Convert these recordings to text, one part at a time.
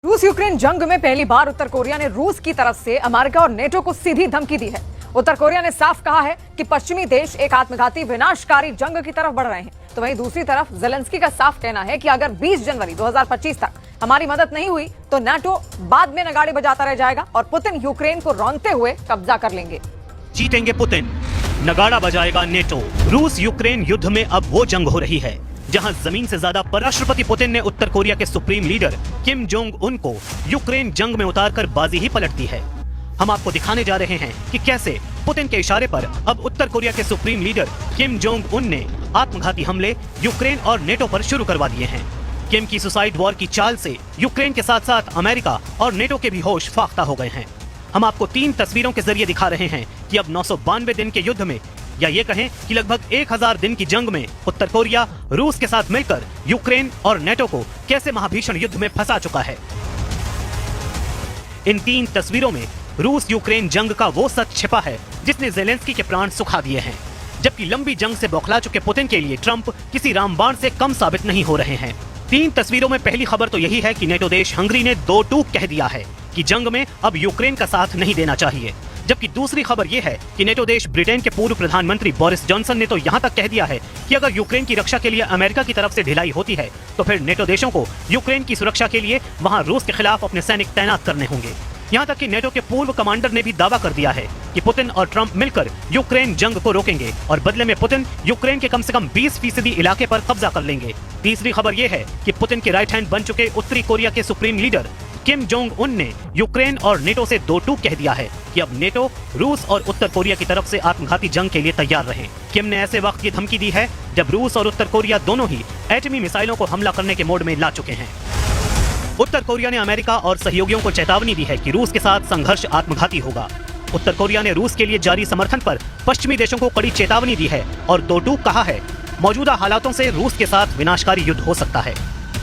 रूस यूक्रेन जंग में पहली बार उत्तर कोरिया ने रूस की तरफ से अमेरिका और नेटो को सीधी धमकी दी है। उत्तर कोरिया ने साफ कहा है कि पश्चिमी देश एक आत्मघाती विनाशकारी जंग की तरफ बढ़ रहे हैं। तो वहीं दूसरी तरफ ज़ेलेंस्की का साफ कहना है कि अगर 20 जनवरी 2025 तक हमारी मदद नहीं हुई तो नाटो बाद में नगाड़े बजाता रह जाएगा और पुतिन यूक्रेन को रौंदते हुए कब्जा कर लेंगे। जीतेंगे पुतिन, नगाड़ा बजाएगा नेटो। रूस यूक्रेन युद्ध में अब वो जंग हो रही है जहां जमीन से ज्यादा राष्ट्रपति पुतिन ने उत्तर कोरिया के supreme leader Kim Jong Un को यूक्रेन जंग में उतारकर बाजी ही पलट दी है। हम आपको दिखाने जा रहे हैं कि कैसे पुतिन के इशारे पर अब उत्तर कोरिया के supreme leader Kim Jong Un ने आत्मघाती हमले यूक्रेन और नेटो पर शुरू करवा दिए हैं। किम की सुसाइड वॉर की चाल से यूक्रेन के साथ साथ अमेरिका और नेटो के भी होश फाख्ता हो गए हैं। हम आपको 3 तस्वीरों के जरिए दिखा रहे हैं कि अब 992 दिन के युद्ध में, या ये कहें कि लगभग 1000 दिन की जंग में, उत्तर कोरिया रूस के साथ मिलकर यूक्रेन और नेटो को कैसे महाभीषण युद्ध में फंसा चुका है। इन 3 तस्वीरों में रूस यूक्रेन जंग का वो सच छिपा है जिसने ज़ेलेंस्की के प्राण सुखा दिए हैं, जबकि लंबी जंग से बौखला चुके पुतिन के लिए ट्रंप किसी रामबाण से कम साबित नहीं हो रहे हैं। 3 तस्वीरों में पहली खबर तो यही है कि नेटो देश हंगरी ने 2 टूक कह दिया है कि जंग में अब यूक्रेन का साथ नहीं देना चाहिए, जबकि दूसरी खबर यह है कि नेटो देश ब्रिटेन के पूर्व प्रधानमंत्री बोरिस जॉनसन ने तो यहां तक कह दिया है कि अगर यूक्रेन की रक्षा के लिए अमेरिका की तरफ से ढिलाई होती है तो फिर नेटो देशों को यूक्रेन की सुरक्षा के लिए वहां रूस के खिलाफ अपने सैनिक तैनात करने होंगे। यहां तक कि नेटो के पूर्व कमांडर ने भी दावा कर दिया है कि पुतिन और ट्रंप मिलकर यूक्रेन जंग को रोकेंगे और बदले में पुतिन यूक्रेन के कम से कम 20% इलाके पर कब्जा कर लेंगे। तीसरी खबर यह है कि पुतिन के राइट हैंड बन चुके उत्तरी कोरिया के supreme leader Kim Jong Un ने यूक्रेन और नेटो से 2 टूक कह दिया है कि अब नेटो रूस और उत्तर कोरिया की तरफ से आत्मघाती जंग के लिए तैयार रहें। किम ने ऐसे वक्त ये धमकी दी है जब रूस और उत्तर कोरिया दोनों ही एटमी मिसाइलों को हमला करने के मोड में ला चुके हैं। उत्तर कोरिया ने अमेरिका और सहयोगियों को चेतावनी दी है कि रूस के साथ संघर्ष आत्मघाती होगा। उत्तर कोरिया ने रूस के लिए जारी समर्थन पर पश्चिमी देशों को कड़ी चेतावनी दी है और 2 टूक कहा है मौजूदा हालातों से रूस के साथ विनाशकारी युद्ध हो सकता है।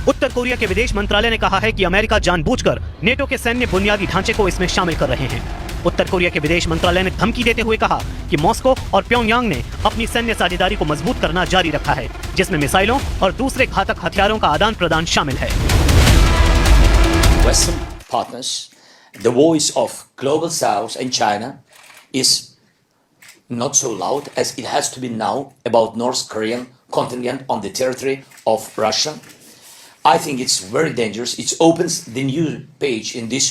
उत्तर कोरिया के विदेश मंत्रालय ने कहा है कि अमेरिका जानबूझकर नेटो के सैन्य बुनियादी ढांचे को इसमें शामिल कर रहे हैं। उत्तर कोरिया के विदेश मंत्रालय ने धमकी देते हुए कहा कि मॉस्को और प्योंगयांग ने अपनी सैन्य साझेदारी को मजबूत करना जारी रखा है, जिसमें मिसाइलों और दूसरे घातक हथियारों का आदान प्रदान शामिल है। Western partners, the voice of global South and China is not so loud as it has to be now about North Korean contingent on the territory of Russia. I think it's very dangerous. It opens the new page in this.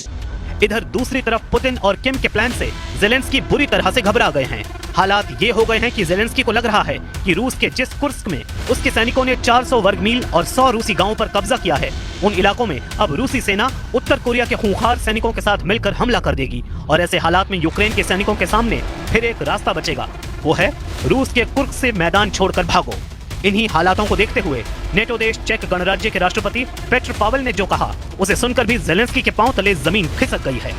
इधर दूसरी तरफ Putin और किम के plan से Zelensky बुरी तरह से घबरा गए हैं। हालात ये हो गए हैं कि ज़ेलेंस्की को लग रहा है कि रूस के जिस कुर्स्क में उसके सैनिकों ने 400 वर्ग मील और 100 रूसी गांवों पर कब्जा किया है, उन इलाकों में अब रूसी सेना उत्तर कोरिया के खूंखार सैनिकों के साथ मिलकर हमला कर देगी और ऐसे हालात में यूक्रेन के सैनिकों के सामने फिर एक रास्ता बचेगा, वो है रूस के कुर्स्क से मैदान छोड़कर भागो। इन्हीं हालातों को देखते हुए नेटो देश चेक गणराज्य के राष्ट्रपति पेट्र पावेल ने जो कहा, उसे सुनकर भी ज़ेलेंस्की के पांव तले जमीन खिसक गई है।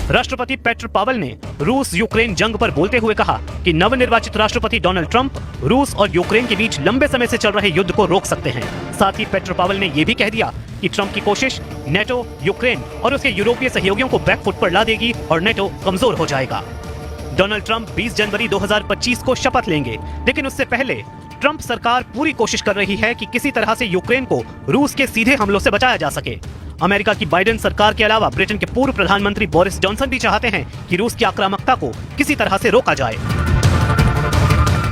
राष्ट्रपति पेट्र पावेल ने रूस यूक्रेन जंग पर बोलते हुए कहा कि नवनिर्वाचित राष्ट्रपति डोनाल्ड ट्रंप रूस और यूक्रेन के बीच लंबे समय से चल रहे युद्ध को रोक सकते हैं। साथ ही पेट्र पावेल ने यह भी कह दिया कि ट्रंप की कोशिश नेटो, यूक्रेन और उसके यूरोपीय सहयोगियों को बैकफुट पर ला देगी और नेटो कमजोर हो जाएगा। डोनाल्ड ट्रंप 20 जनवरी 2025 को शपथ लेंगे, लेकिन उससे पहले ट्रंप सरकार पूरी कोशिश कर रही है कि किसी तरह से यूक्रेन को रूस के सीधे हमलों से बचाया जा सके। अमेरिका की बाइडेन सरकार के अलावा ब्रिटेन के पूर्व प्रधानमंत्री बोरिस जॉनसन भी चाहते हैं कि रूस की आक्रामकता को किसी तरह से रोका जाए।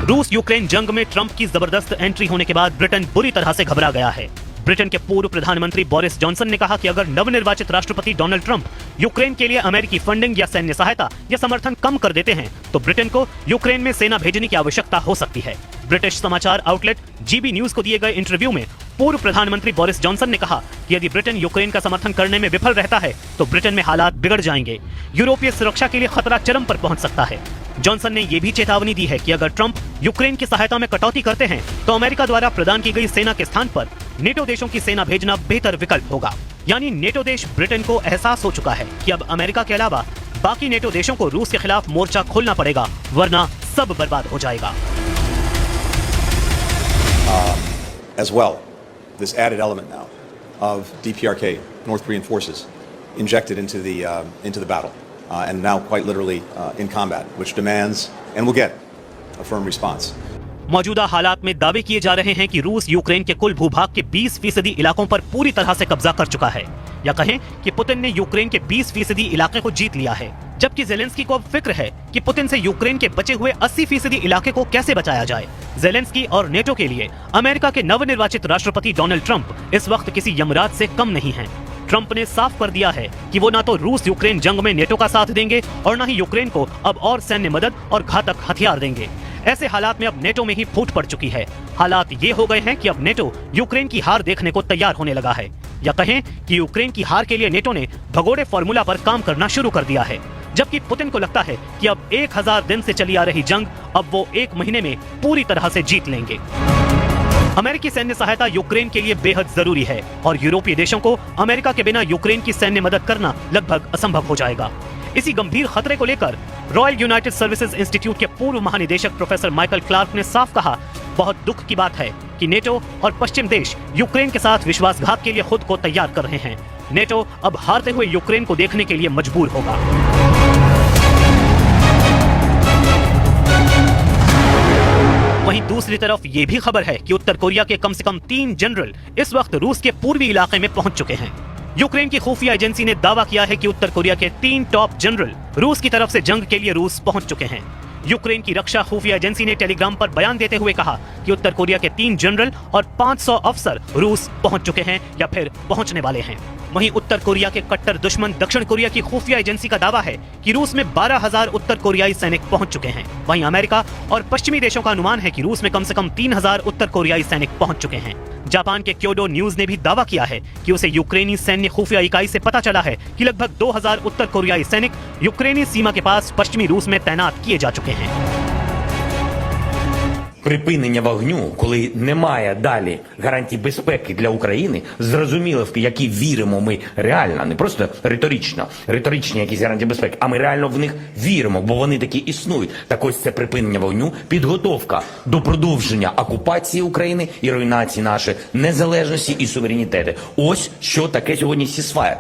रूस यूक्रेन जंग में ट्रंप की जबरदस्त एंट्री होने के बाद ब्रिटेन बुरी तरह से घबरा गया है। ब्रिटेन के पूर्व प्रधानमंत्री बोरिस जॉनसन ने कहा कि अगर नवनिर्वाचित राष्ट्रपति डोनाल्ड ट्रंप यूक्रेन के लिए अमेरिकी फंडिंग या सैन्य सहायता या समर्थन कम कर देते हैं तो ब्रिटेन को यूक्रेन में सेना भेजने की आवश्यकता हो सकती है। ब्रिटिश समाचार आउटलेट जीबी न्यूज को दिए गए इंटरव्यू में पूर्व प्रधानमंत्री बोरिस जॉनसन ने कहा कि यदि ब्रिटेन यूक्रेन का समर्थन करने में विफल रहता है तो ब्रिटेन में हालात बिगड़ जाएंगे, यूरोपीय सुरक्षा के लिए खतरा चरम पर पहुंच सकता है। जॉनसन ने यह भी चेतावनी दी है कि अगर ट्रंप यूक्रेन की सहायता में कटौती करते हैं तो अमेरिका द्वारा प्रदान की गई सेना के स्थान पर नेटो देशों की सेना भेजना बेहतर विकल्प होगा। यानी नेटो देश ब्रिटेन को एहसास हो चुका है कि अब अमेरिका के अलावा बाकी नेटो देशों को रूस के खिलाफ मोर्चा खोलना पड़ेगा, वरना सब बर्बाद हो जाएगा। As well, this added element now of DPRK, North Korean forces, injected into the battle, and now quite literally in combat, which demands and will get a firm response. मौजूदा हालात में दावे किए जा रहे हैं कि रूस यूक्रेन के कुल भूभाग के 20% इलाकों पर पूरी तरह से कब्जा कर चुका है। या कहें कि पुतिन ने यूक्रेन के 20% इलाके को जीत लिया है, जबकि जेलेंस्की को अब फिक्र है कि पुतिन से यूक्रेन के बचे हुए 80% इलाके को कैसे बचाया जाए। जेलेंस्की और नेटो के लिए अमेरिका के नवनिर्वाचित राष्ट्रपति डोनाल्ड ट्रंप इस वक्त किसी यमराज से कम नहीं हैं। ट्रंप ने साफ कर दिया है कि वो ना तो रूस यूक्रेन जंग में नेटो का साथ देंगे और न ही यूक्रेन को अब और सैन्य मदद और घातक हथियार देंगे। ऐसे हालात में अब नेटो में ही फूट पड़ चुकी है। हालात ये हो गए हैं कि अब नेटो यूक्रेन की हार देखने को तैयार होने लगा है, या कहें कि यूक्रेन की हार के लिए नेटो ने भगोड़े फॉर्मूला पर काम करना शुरू कर दिया है, जबकि पुतिन को लगता है कि अब 1000 दिन से चली आ रही जंग अब वो 1 महीने में पूरी तरह से जीत लेंगे। अमेरिकी सैन्य सहायता यूक्रेन के लिए बेहद जरूरी है और यूरोपीय देशों को अमेरिका के बिना यूक्रेन की सैन्य मदद करना लगभग असंभव हो जाएगा। इसी गंभीर खतरे को लेकर रॉयल यूनाइटेड सर्विसेज इंस्टीट्यूट के पूर्व महानिदेशक प्रोफेसर माइकल क्लार्क ने साफ कहा, बहुत दुख की बात है कि नेटो और पश्चिम देश यूक्रेन के साथ विश्वासघात के लिए खुद को तैयार कर रहे हैं। नेटो अब हारते हुए यूक्रेन को देखने के लिए मजबूर होगा। वहीं दूसरी तरफ ये भी खबर है कि उत्तर कोरिया के कम से कम 3 जनरल इस वक्त रूस के पूर्वी इलाके में पहुंच चुके हैं। यूक्रेन की खुफिया एजेंसी ने दावा किया है कि उत्तर कोरिया के 3 टॉप जनरल रूस की तरफ से जंग के लिए रूस पहुंच चुके हैं। यूक्रेन की रक्षा खुफिया एजेंसी ने टेलीग्राम पर बयान देते हुए कहा कि उत्तर कोरिया के 3 जनरल और 500 अफसर रूस पहुंच चुके हैं या फिर पहुंचने वाले हैं। वहीं उत्तर कोरिया के कट्टर दुश्मन दक्षिण कोरिया की खुफिया एजेंसी का दावा है कि रूस में 12,000 उत्तर कोरियाई सैनिक पहुंच चुके हैं। वहीं अमेरिका और पश्चिमी देशों का अनुमान है कि रूस में कम से कम 3,000 उत्तर कोरियाई सैनिक पहुंच चुके हैं। जापान के क्योडो न्यूज ने भी दावा किया है कि उसे यूक्रेनी सैन्य खुफिया इकाई से पता चला है कि लगभग 2,000 उत्तर कोरियाई सैनिक यूक्रेनी सीमा के पास पश्चिमी रूस में तैनात किए जा चुके हैं। Припинення вогню, коли немає далі гарантій безпеки для України, зрозуміло, в які віримо ми реально, не просто риторичні якісь гарантії безпеки, а ми реально в них віримо, бо вони такі існують. Так ось це припинення вогню, підготовка до продовження окупації України і руйнації нашої незалежності і суверенітету. Ось що таке сьогодні сісфаєр.